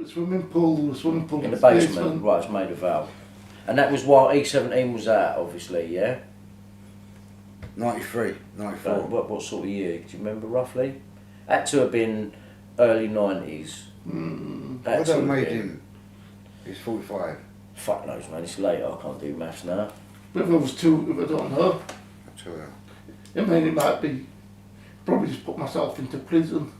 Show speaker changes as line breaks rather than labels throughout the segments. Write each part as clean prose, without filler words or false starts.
swimming pool
in the basement. Right, it's made of valve. And that was while E17 was out, obviously, yeah?
93, 94.
What sort of year? Do you remember roughly? Had to have been early 90s.
What that made him? He's 45.
Fuck knows, man. It's later. I can't do maths now.
If I was two, if I don't know. I mean, it might be. Probably just put myself into prison.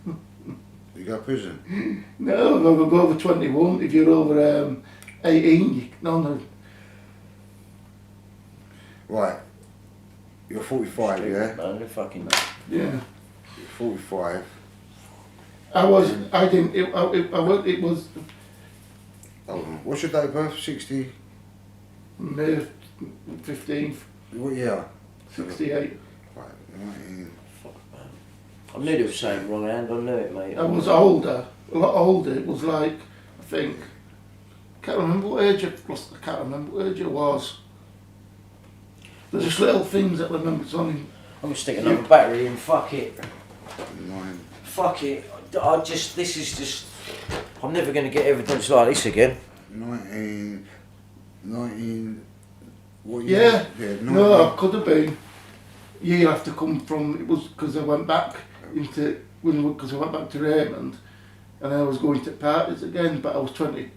You go to prison?
No, if I go over 21. If you're over 18, no.
Right. You're 45,
Stupid,
yeah?
Man, you're fucking.
Yeah.
You're 45.
I didn't. It was.
Hold on. What's your date of birth? 60?
May 15th.
What year?
68.
Right. 19.
Fuck, man. I knew it was saying wrong hand. I knew it, mate.
I was older, a lot older. It was like, I think, can't remember what age I was. There's just little things that I remember. It's only.
I'm gonna stick another battery in. Fuck it.
9.
Fuck it. This is just. I'm never gonna get evidence like this again.
19. What
Yeah.
year?
No, I could have been. Year after come from, it was because I went back because I went back to Raymond, and I was going to parties again. But I was 20.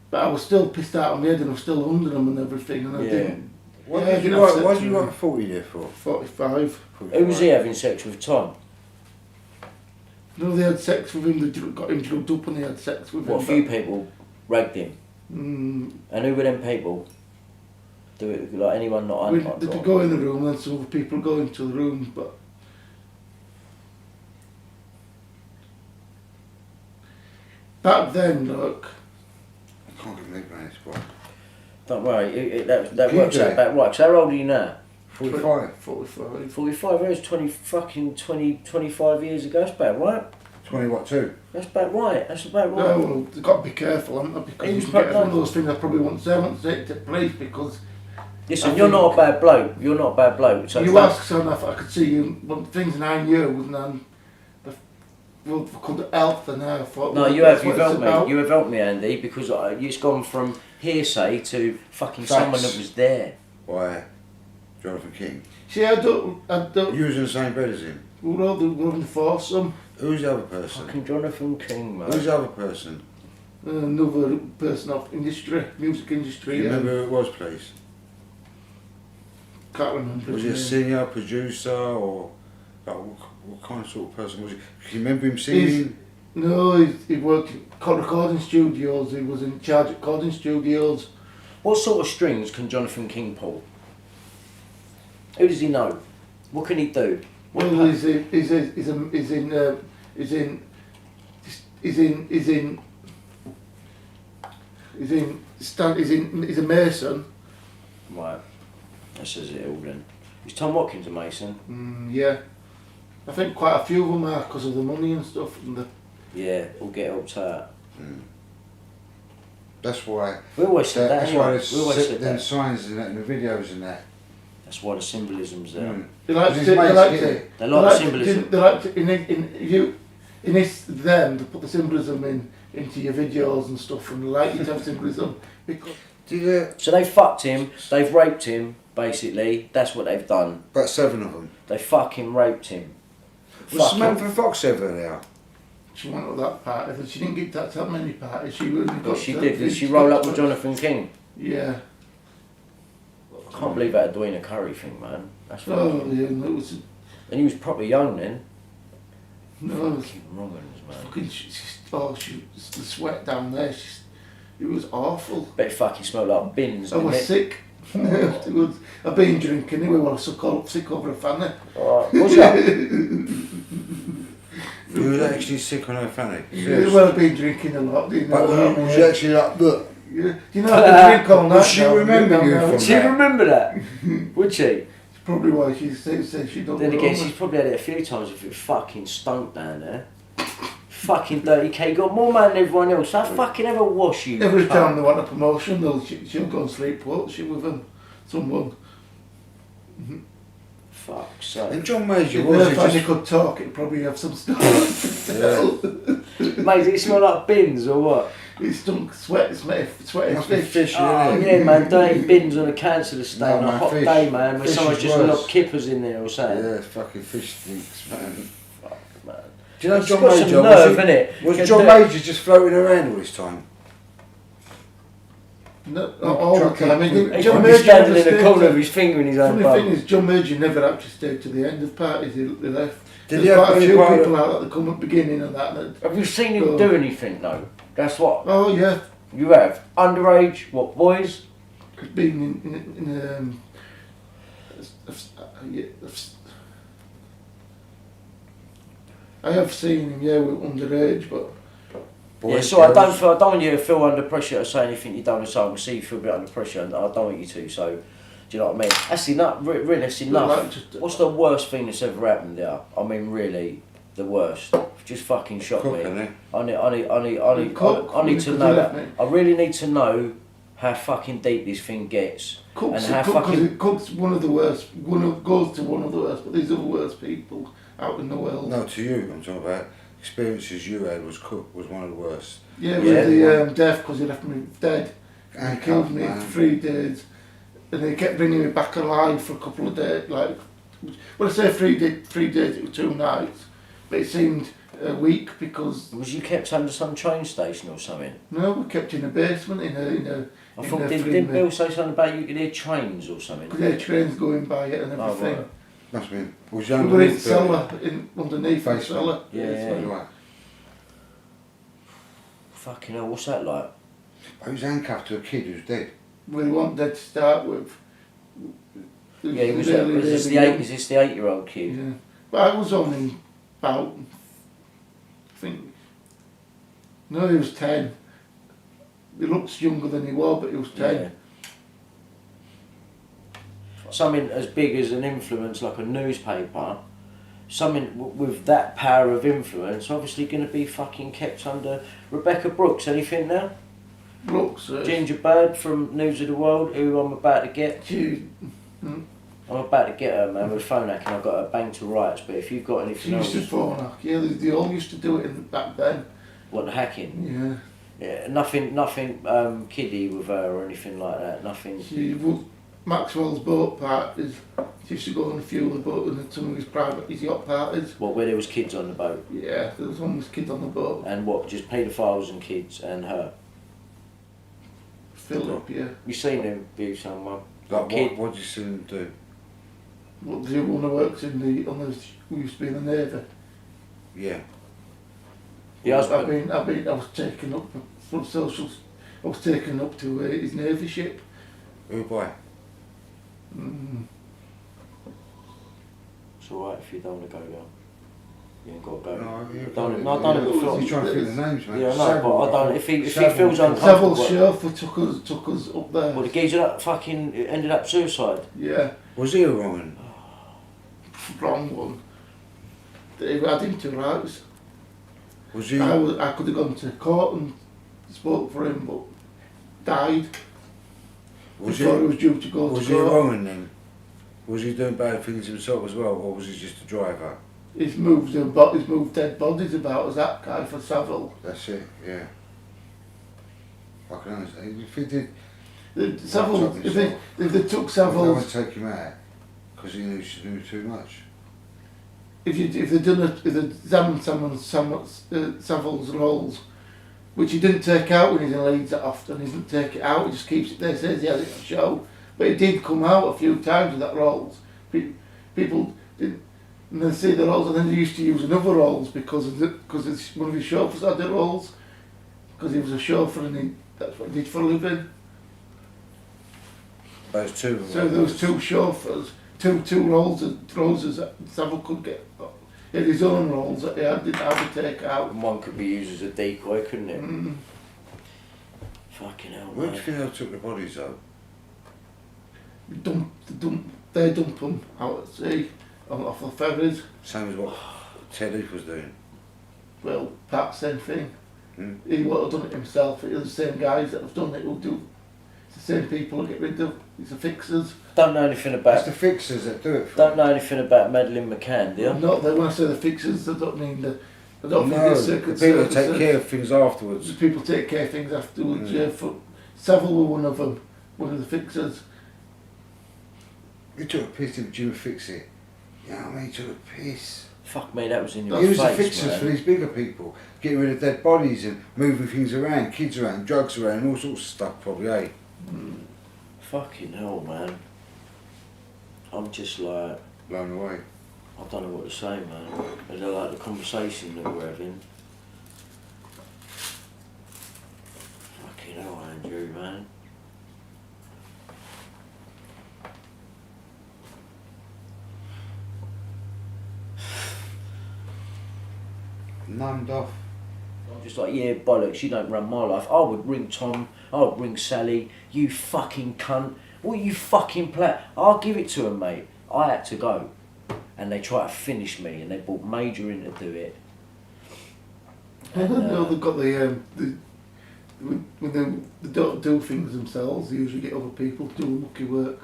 But I was still pissed out on my head, and I was still under them and everything, and I didn't.
What did you write 40 there for?
45.
Who was he having sex with, Tom?
No, they had sex with him. They got him drugged up, and they had sex with him.
What, a few people ragged him? And who were them people? Do it like anyone not
They go in the room, and some people go into the room, but back then, look.
I can't get me on this spot.
Don't worry, that works out about right. So how old are you now?
45.
45.
45 years, 25 years ago. That's about right.
20 what, 2?
That's about right. That's about right.
No, well, they've got to be careful, haven't they? Because you get one of those things I probably won't say. I won't say it to police because.
Listen, you're not a bad bloke. You're not a bad bloke. So
you asked so enough, I could see you. One things and I knew, and then well, could help. And I thought.
No,
well,
you have.
You've
helped me. You have helped me, Andy, because it's gone from hearsay to fucking someone that was there.
Why? Jonathan King.
See, I don't.
You was in the same bed as him.
We're all the foursome.
Who's the other person?
Fucking Jonathan King, man.
Who's the other person?
Another person of industry, music industry.
Do you remember who it was, please?
Can't remember.
Was he a singer, producer, or like, what kind of sort of person was he? Do you remember him singing?
No, he worked in recording studios. He was in charge of recording studios.
What sort of strings can Jonathan King pull? Who does he know? What can he do?
Well, he's a mason.
Right. That says it all then. Is Tom Watkins a mason?
Yeah. I think quite a few of them are because of the money and stuff. And
yeah, all get helped out.
That's why.
We always said that.
That's
anyway.
why there's them signs and that, and the videos and that.
That's why the symbolism's there.
They like the
symbolism.
They like to, in them to put the symbolism into your videos and stuff, and they like you to have symbolism because.
So they fucked him. They've raped him. Basically, that's what they've done.
About 7 of them.
They fucking raped him.
Was Samantha Fox ever there?
She went to that party. She didn't get that many parties. She really got.
She did. Did she roll up with Jonathan King?
Yeah.
I can't believe that Edwina Curry thing, man. That's
oh yeah, and it was.
And he was probably young then.
No.
Fucking wrong ones, man.
Fucking, the sweat down there. It was awful.
Bet it fucking smelled like bins.
I was sick. I've been drinking anyway when I was sick over a fanny.
Was that?
You were actually sick on her fanny?
Yeah, well, I've been drinking a lot. You know,
but was you actually like, look?
Yeah. You know, I drink all night.
Would she remember you from that?
She'd remember that? Would she?
It's probably why she said she don't.
Then again, she's probably had it a few times if it fucking stunk down there. Fucking dirty K, got more man than everyone else. I fucking ever wash you.
Every time they want a promotion, she'll go and sleep, won't she, with someone.
Fuck's sake.
And John Major,
if he could talk, he'd probably have some stuff.
Mate, did it smell like bins or what?
it stunk sweat, sweaty
Must be
fish.
fish,
Oh
innit?
yeah, man, dirty bins on a council estate
No,
on a
man,
hot
fish.
day, man, where
Fish
someone's
is
just
worse.
knocked kippers in there or something.
Yeah, fucking fish stinks, man.
Fuck, man.
Do you know
It's
John
got some
Major?
nerve, innit?
Was
Get
John
the-
Major just floating around all this time?
No, not all the
Trucking.
time.
He's
John
probably
Major
standing
never
in the
stayed
corner
to-
of his finger in his own
Funny thing
bum.
is, John Major never actually stayed to the end of parties. He left.
Did
There's
he have
quite a
any
few
part of-
people out that come at the beginning and that.
Have you seen him
Oh.
do anything though? That's what
Oh yeah,
you have. Underage, what, boys?
been in I have seen him, yeah, with underage, but
Yeah, so I don't want you to feel under pressure to say anything you don't want to say. I can see you feel a bit under pressure, and I don't want you to. So, do you know what I mean? That's enough. Really, that's enough.
like just-
What's the worst thing that's ever happened there? I mean, really, the worst. Just fucking shocked me.
Cooking, eh?
I need
Cook,
to
because
know
you
that.
left me.
I really need to know how fucking deep this thing gets.
Cook's,
And how
Cook,
fucking-
'cause it Cook's one of the worst. Goes to one of the worst, but these are the worst people out in the world.
No, to you, I'm talking about experiences you had. Was Cook was one of the worst.
Yeah,
Yeah.
with the death, because he left me dead. He
And
killed me
man.
for 3 days, and they kept bringing me back alive for a couple of days. Like, well, I say 3 days, it was 2 nights, but it seemed a week because
Was you kept under some train station or something?
no, we kept in a basement in a.
I thought did Bill say something about you could hear trains or something?
Because there were trains going by it and
Oh,
everything.
right.
Must have been. Was
We
you
were in
underneath the
cellar, underneath the
Basement.
cellar.
Yeah,
basement.
Right.
Fucking hell, what's that like?
I was handcuffed to a kid who's dead.
We weren't dead to start with.
Yeah, he was.
Really,
Is this
really
the
young.
Is this the 8-year-old kid?
Yeah. But I was only about, I think, no, he was 10. He looks younger than he was, but he was 10.
Yeah. Something as big as an influence like a newspaper, something with that power of influence, obviously going to be fucking kept under. Rebecca Brooks, anything now?
Looks,
Ginger Bird from News of the World, who I'm about to get.
she,
I'm about to get her, man, with phone hacking. I've got her banged to rights, but if you've got
she
anything
used to
else,
phone her. Yeah, they all used to do it back then.
what, the hacking?
Yeah.
Yeah, nothing kiddie with her or anything like that. Nothing.
She would, Maxwell's boat parties, she used to go on a few of the boat and some of his yacht parties.
What, where there was kids on the boat,
Yeah, there was always kids on the boat.
and what, just paedophiles and kids and her.
Philip, yeah.
You seen him be someone?
Like
Kid.
what did you see them do?
Well, the one who works in the, who used to be in the Navy.
Yeah.
The husband.
I was taken up from socials. I was taken up to his Navy ship.
Who by?
Mm.
It's alright if you don't want to go there. You ain't got to go.
No, you
I don't
can't-
know before.
You're trying to think the names, man.
Yeah, I know, but I don't. If he
Savile.
feels uncomfortable.
Savil's chauffeur took us up there.
Well, the geezer that fucking ended up suicide.
Yeah,
Was he a Roman?
wrong one. They had him to rights.
Was he?
I could have gone to court and spoke for him, but died
Was he?
before he was due to go
Was
to
he a
court.
Roman then? Was he doing bad things himself as well, or was he just a driver?
He's moved dead bodies about as that guy for Savile.
That's it. Yeah. I can understand. If he did,
Savile, if they took
I would
Savile's,
take him out because he knew too much.
if they examined Savile's rolls, which he didn't take out when he's in Leeds that often, he doesn't take it out, he just keeps it there, says he has it on show. But it did come out a few times with that rolls. People didn't, and they see the rolls, and then they used to use another rolls because one of his chauffeurs had the rolls, because he was a chauffeur and that's what he did for a living.
Those two. of
So
them.
there was 2 chauffeurs, two rolls that Savile could get. He had his own rolls that he didn't have to take out.
And one could be used as a decoy, couldn't it?
Mm.
Fucking hell,
Where do
man.
you think they took the bodies though?
They dump them out at sea, off the ferries.
Same as what Ted Heath was doing.
Well, Pat, same thing.
Mm.
He would have done it himself. It was the same guys that have done it will do. It's the same people that get rid of. It's the fixers.
Don't know anything
It's
about.
the fixers that do it for
Don't
them.
know anything about Madeleine McCann, do you?
Not that when I say the fixers, I don't mean I don't think
No,
it's
the
circuit
people that take
services.
care of things afterwards.
People take care of things afterwards,
Yeah.
yeah. Savile were one of them, one of the fixers.
He took a piss, did Jim fix it? You know what I mean? He took a piss.
Fuck me, that was in your
He was
face,
the fixers
man.
for these bigger people, getting rid of dead bodies and moving things around, kids around, drugs around, all sorts of stuff probably, eh?
Fucking hell, man. I'm just like,
Blown away.
I don't know what to say, man. I don't like the conversation that we're having. Fucking hell, Andrew, man.
Numbed off.
I'm just like, yeah, bollocks, you don't run my life. I would ring Tom, I would ring Sally, you fucking cunt. What you fucking play? I'll give it to them, mate. I had to go. And they try to finish me, and they brought Major in to do it. And,
No, they've got when they don't do things themselves, they usually get other people to do mucky work.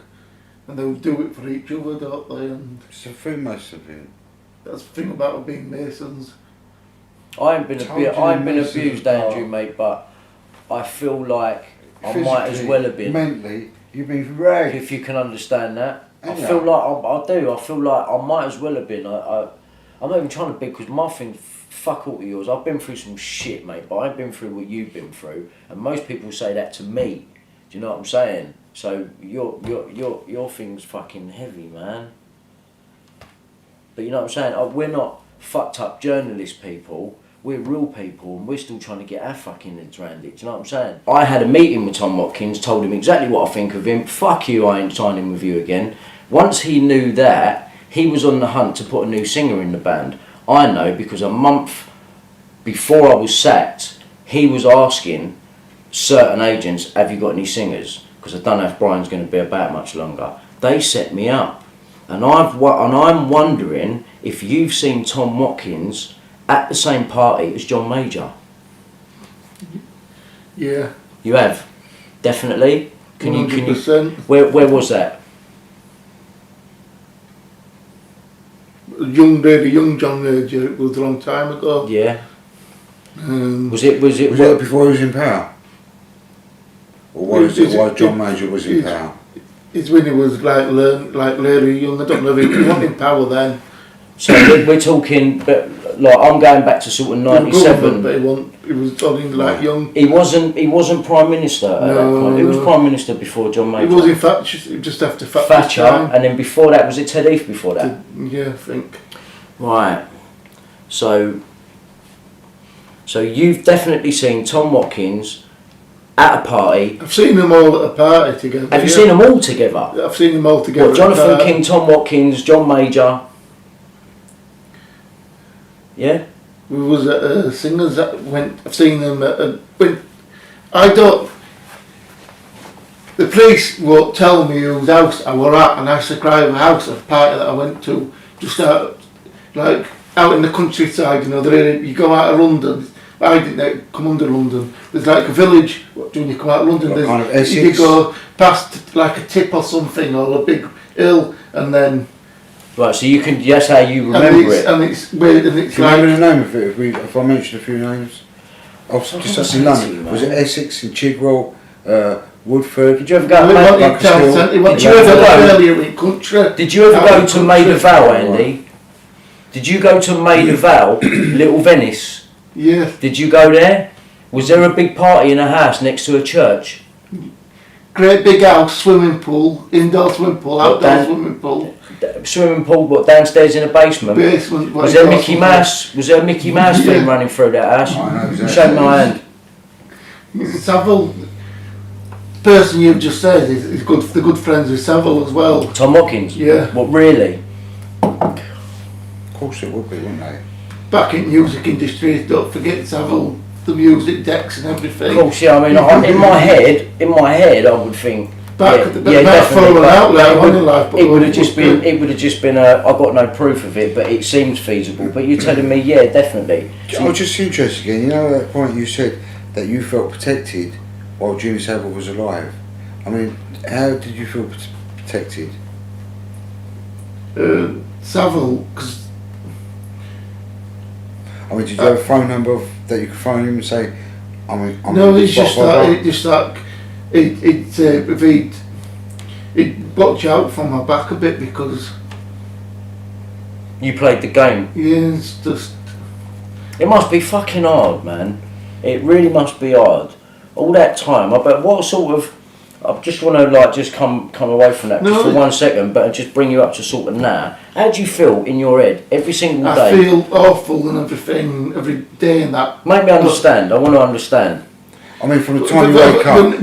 And they'll do it for each other, don't they? And
It's a Freemason thing.
that's the thing about being Masons.
I ain't been
Told you most of
abused,
them are.
Andrew, mate, but I feel like I might as
Physically,
well have been.
Mentally, you've been ragged.
If you can understand that. I
Yeah.
feel like I do. I feel like I might as well have been. I'm not even trying to be, because my thing, fuck all of yours. I've been through some shit, mate, but I ain't been through what you've been through. And most people say that to me. Do you know what I'm saying? So your thing's fucking heavy, man. But you know what I'm saying? We're not fucked up journalist people. We're real people, and we're still trying to get our fucking heads around it. Do you know what I'm saying? I had a meeting with Tom Watkins, told him exactly what I think of him. Fuck you, I ain't signing with you again. Once he knew that, he was on the hunt to put a new singer in the band. I know, because a month before I was sacked, he was asking certain agents, have you got any singers? Because I don't know if Brian's going to be about much longer. They set me up. And I'm wondering if you've seen Tom Watkins at the same party as John Major.
Yeah.
You have? Definitely? Can you
100%.
where was that?
Really young John Major, it was a long time ago.
Yeah. Was
Was
it
that before he was in power? Or was it while John Major was in power?
It's when he was like really young. I don't know if he was in power then.
So we're talking, but like I'm going back to sort of
He was government,
'97.
but he was only like young.
He wasn't Prime Minister at that point. He was Prime Minister before John Major.
He was in Thatcher, just after Thatcher's
Thatcher,
time.
and then before that, was it Ted Heath before that?
Yeah, I think.
Right. So you've definitely seen Tom Watkins at a party.
I've seen them all at a party together.
Have you seen them all together?
I've seen them all together.
What,
at a
Jonathan
party.
King, Tom Watkins, John Major? Yeah?
We was at singers that went. I've seen them when I don't. The police won't tell me whose house I were at, and I describe a house of party that I went to, just out in the countryside. You know, you go out of London. I didn't come under London. There's like a village when you come out of London.
What
There's,
kind of Essex?
you go past like a tip or something, or a big hill, and then.
Right, so you can. That's how you remember it.
And it's weird, and it's
Do you
like.
remember the name of it? If I mentioned a few names, just in London. Was it Essex and Chigwell, Woodford?
Did you ever go?
He went in
Like a
town
school.
centre, he went
Did you ever go?
earlier in country.
Did you ever
Out
go
in
to
country.
Maida Vale, Andy? Did you go to Maida Vale, Little Venice?
Yeah,
Did you go there? Was there a big party in a house next to a church?
great big house, swimming pool, indoor swimming pool,
What,
outdoor
Dan?
swimming pool,
Swimming pool, but downstairs in a basement?
basement.
Was there Mickey Mouse? Was there a Mickey Mouse
Yeah.
thing running through that house?
I know exactly.
Shake my hand.
Savile, person you've just said, is good. They're good friends with Savile as well.
Tom Watkins?
Yeah.
What, really?
Of course it would be, wouldn't they?
Back in music industry, don't forget Savile, the music decks and everything.
Of course, yeah. I mean, in my head, I would think.
Back,
yeah,
back
definitely.
fallen out
But
later
it
on
would-
in life. but
It would have just been. It would have just been a. I got no proof of it, but it seems feasible. But you're telling me, yeah, definitely.
I was just interested again. You know that point you said that you felt protected while Jimmy Savile was alive. I mean, how did you feel protected?
Savile, because
I mean, did you have a phone number that you could phone him and say, I'm
no, it's just that, if he'd watch out for my back a bit because...
You played the game.
Yeah, it's just...
It must be fucking hard, man. It really must be hard. All that time, I bet. What sort of? I just want to just come away from that just for 1 second, but just bring you up to sort of now. How do you feel in your head every single day?
I feel awful and everything every day and that.
Make me understand. I want to understand.
I mean, from the time you wake up,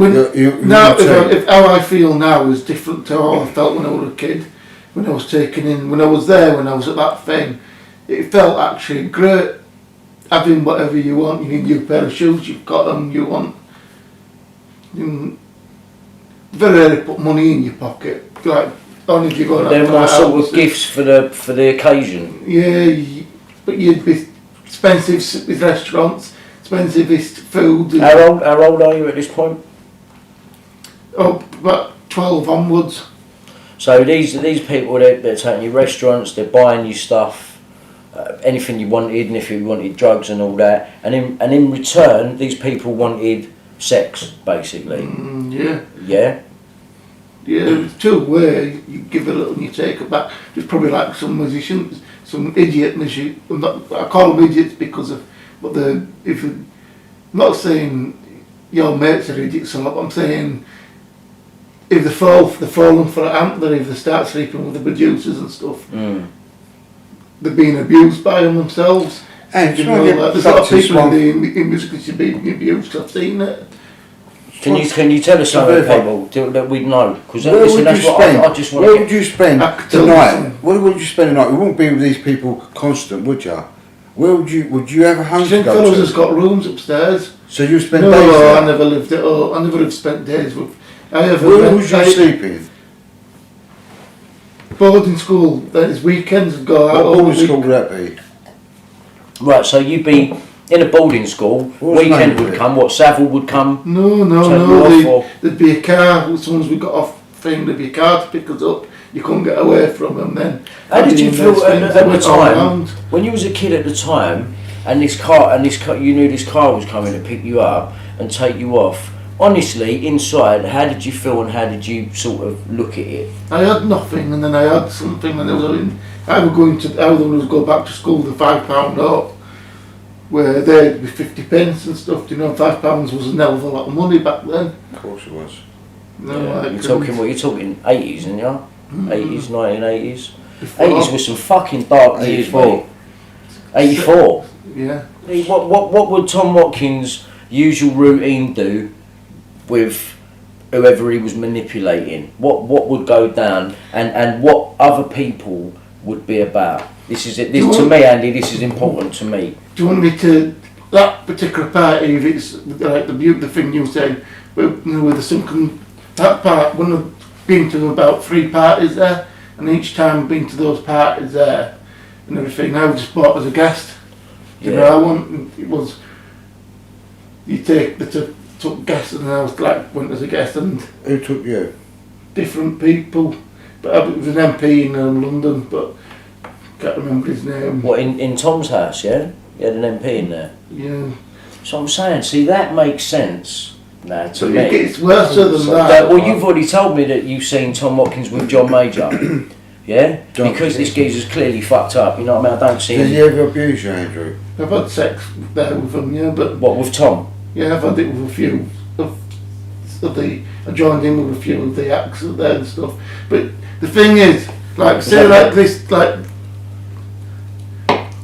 if how I feel now is different to how I felt when I was a kid. When I was taken in, when I was there, when I was at that thing, it felt actually great. Having whatever you want, you need a new pair of shoes, you've got them, you want. Very rarely put money in your pocket, like only if you go.
They're more sort of gifts for the occasion.
Yeah, but you'd be expensive with restaurants, expensivest food.
How old are you at this point?
Oh, about 12 onwards.
So these people, they're taking you restaurants, they're buying you stuff. Anything you wanted, and if you wanted drugs and all that, and in return, these people wanted sex, basically. Yeah.
It's two ways. You give a little and you take it back. It's probably like some musicians, some idiot musician. I call them idiots because of what the. If I'm not saying your mates are idiots, but I'm saying if they're falling for an antler, if they start sleeping with the producers and stuff. They're being abused by them themselves.
And
there's a lot of people in the music should be abused. I've seen it.
Can you tell us some of the people that we'd know? Because
where would you spend?
I just want
where would you spend the night?
Where
would you spend the night? You wouldn't be with these people constant, would you? Where would you have a home to go
fellas
to?
has got rooms upstairs.
So you spend
days
there?
No, I never lived it. I never have spent days with.
Where was you sleeping?
Boarding school. Then it's weekends and go out.
What boarding school would that be?
Right, so you'd be in a boarding school. Weekend would come. What, Savile would come?
No. There'd be a car. As soon as we got off thing, there'd be a car to pick us up. You couldn't get away from them then.
How did you feel at the time when you was a kid at the time, and this car, you knew this car was coming to pick you up and take you off? Honestly, inside, how did you feel and how did you sort of look at it?
I had nothing, and then I had something, and I was go back to school with a £5 note, where they'd be 50 pence and stuff. You know, £5 was a hell of a lot of money back then.
Of course it was.
No,
yeah, you're talking 80s, aren't you? 80s, 1980s. 80s was some fucking dark years, mate. 84.
Yeah.
What would Tom Watkins' usual routine do with whoever he was manipulating? What would go down, and what other people would be about? This is it. To me, Andy, this is important to me.
Do you want me to that particular party? If it's like the thing you were saying, with the sunken that part. When I've been to about 3 parties there, and each time I've been to those parties there and everything, I was just bought as a guest. You know, it was you take took guests, and I was went as a guest. And
who took you?
Different people, but I was an MP in London, but can't remember his name.
What, in Tom's house? Yeah, he had an MP in there.
Yeah.
So I'm saying, see, that makes sense now to me.
It gets worse than that.
Well, you've already told me that you've seen Tom Watkins with John Major. Yeah? Because this geezer's clearly fucked up, you know what I mean? I don't see him.
Did he ever abuse you, Andrew?
I've had sex there with him, yeah, but...
What, with Tom?
Yeah, I've had it with a few of the... I joined in with a few of the acts there and stuff. But the thing is, say like this, like...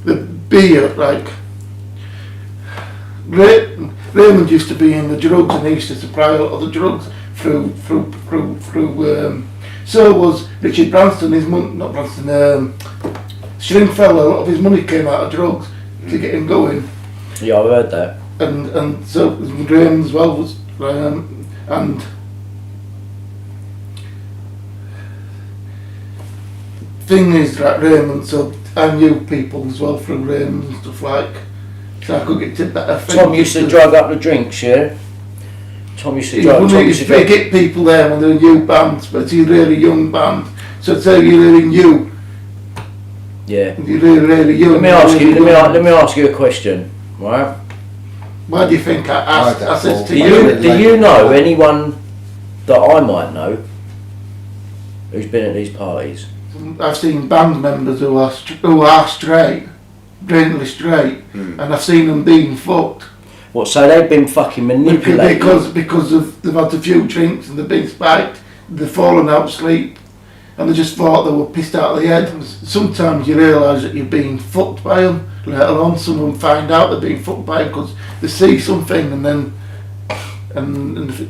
The beer, like... Raymond used to be in the drugs, and he used to supply a lot of the drugs through so was Richard Branston. Stringfellow, a lot of his money came out of drugs to get him going.
Yeah, I've heard that.
And so Raymond as well was, and thing is, like Raymond, so I knew people as well through Raymond and stuff like. So I could get to that.
Tom used to drug up the drinks, yeah? Tom used to
get people there when they were new bands, but it's a really young band. So it's a really new.
Yeah.
And you're really young.
Let me ask you.
really young.
Let me ask you a question. Right?
Why do you think I said to
Do
you?
you know anyone that I might know who's been at these parties?
I've seen band members who are straight, blatantly straight, and I've seen them being fucked.
What? So they've been fucking manipulated
because they've had a few drinks and they've been spiked, they've fallen out asleep, and they just thought they were pissed out of their head. Sometimes you realise that you're being fucked by them, let alone some of them find out they're being fucked by them because they see something and then and if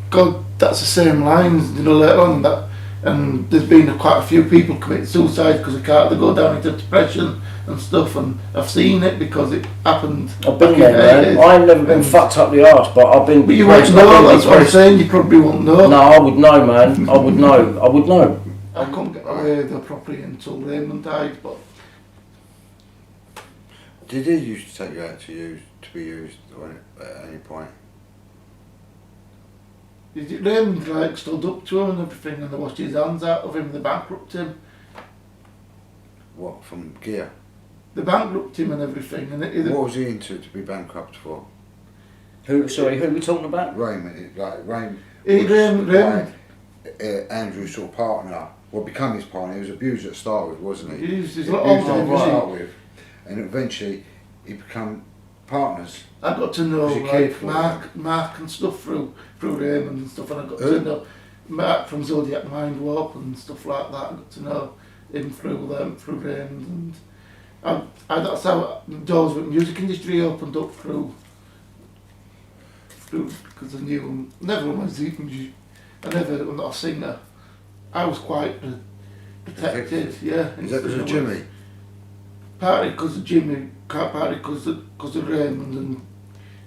God, that's the same lines, you know, later on that. And there's been quite a few people commit suicide because they go down into depression and stuff, and I've seen it because it happened.
I've been there, man. I've never been fucked up the arse, but I've been.
But you won't know, that's what I'm saying, you probably won't know.
No, I would know, man. I would know. I would know.
I couldn't get away with the property until Raymond died, but...
Did he used to take you out to be used at any point?
Raymond like stood up to him and everything, and they washed his hands out of him, they bankrupted him.
What, from gear?
They bankrupted him and everything. And
what was he into to be bankrupt for?
Who are we talking about?
Raymond,
Raymond.
Andrew's sort of partner, well, become his partner. He was abused at the start with, wasn't he?
He was
abused at the start with, and eventually he become partners.
I got to know
Was he
like
careful?
Mark and stuff through Raymond and stuff, and I got to know Mark from Zodiac Mind Warp and stuff like that. I got to know him through Raymond, and that's how the doors with the music industry opened up through because I knew him. Never was I'm not a singer. I was quite protected, yeah.
Is that because of Jimmy?
Partly because of Jimmy, partly because of Raymond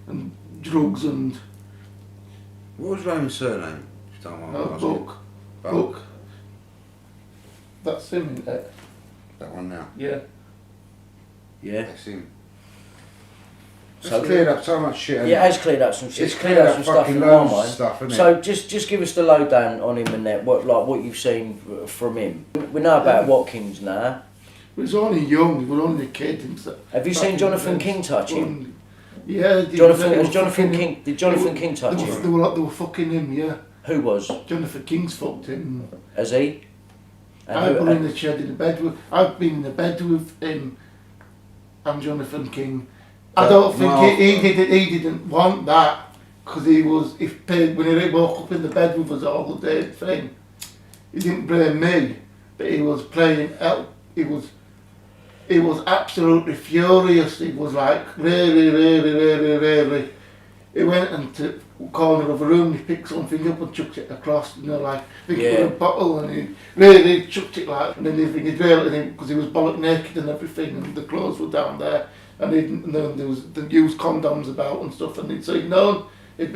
and drugs and...
What was Raymond's surname? If you don't mind me asking.
Book. That's him, isn't it?
That one now?
Yeah.
Yeah.
That's him.
So
It's cleared up so much shit.
Yeah, it has cleared up some shit.
It's
It's cleared up some stuff
fucking
in my
loads of
mind.
stuff, isn't
So
it?
just give us the lowdown on him and that. What you've seen from him. We know about Watkins now.
He was only young, he was only a kid.
Have you seen Jonathan King touch him?
Yeah.
Did Jonathan King touch him?
They were fucking him, yeah.
Who was?
Jonathan King's fucked him.
Has he?
I've been in the shed in the bed with... I've been in the bed with him and Jonathan King. I don't think he didn't want that because when he woke up in the bed with us all the day thing, he didn't blame me, but he was playing out. He was absolutely furious. He was like really. He went into the corner of a room, he picked something up and chucked it across, like it was a bottle, and he really chucked it like, and then he'd really, because he was bollock naked and everything, and the clothes were down there, and then there was the used condoms about and stuff, and so he'd known, he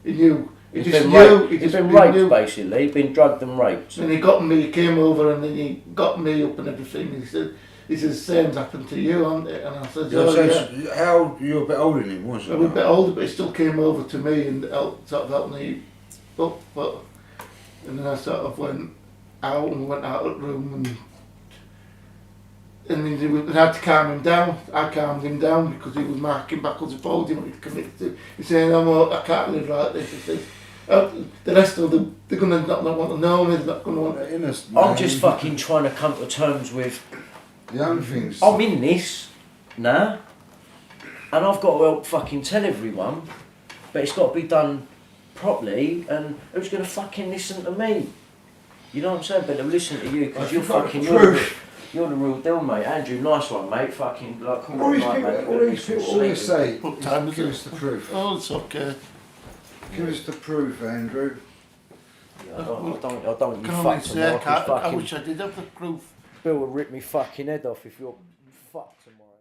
knew.
He'd been raped basically, he'd been drugged and raped.
And he came over and then he got me up and everything, and he said, same's happened to you, hasn't it? And I said, yeah.
How, you were a bit older than him, wasn't you?
I was a bit older, but he still came over to me and helped me up, and then I sort of went out of the room and then I had to calm him down. I calmed him down because he was marking backwards and forwards, he'd committed to. He's saying, I can't live like this. He says, the rest of them, they're going to not want to know me, they're not going to want to...
I'm just fucking trying to come to terms with...
The only things...
I'm in this, now, and I've got to help fucking tell everyone, but it's got to be done properly, and who's going to fucking listen to me? You know what I'm saying? But they'll listen to you, because you're the real deal, mate. Andrew, nice one, mate. Fucking, like, come on, mate.
All these people always say,
What time is
give
it?
us the proof.
Oh, it's okay.
Give us the proof, Andrew.
I don't want you
Can I
fucked
say,
tomorrow,
I wish I did have the proof.
Bill will rip me fucking head off if you're fucked tomorrow.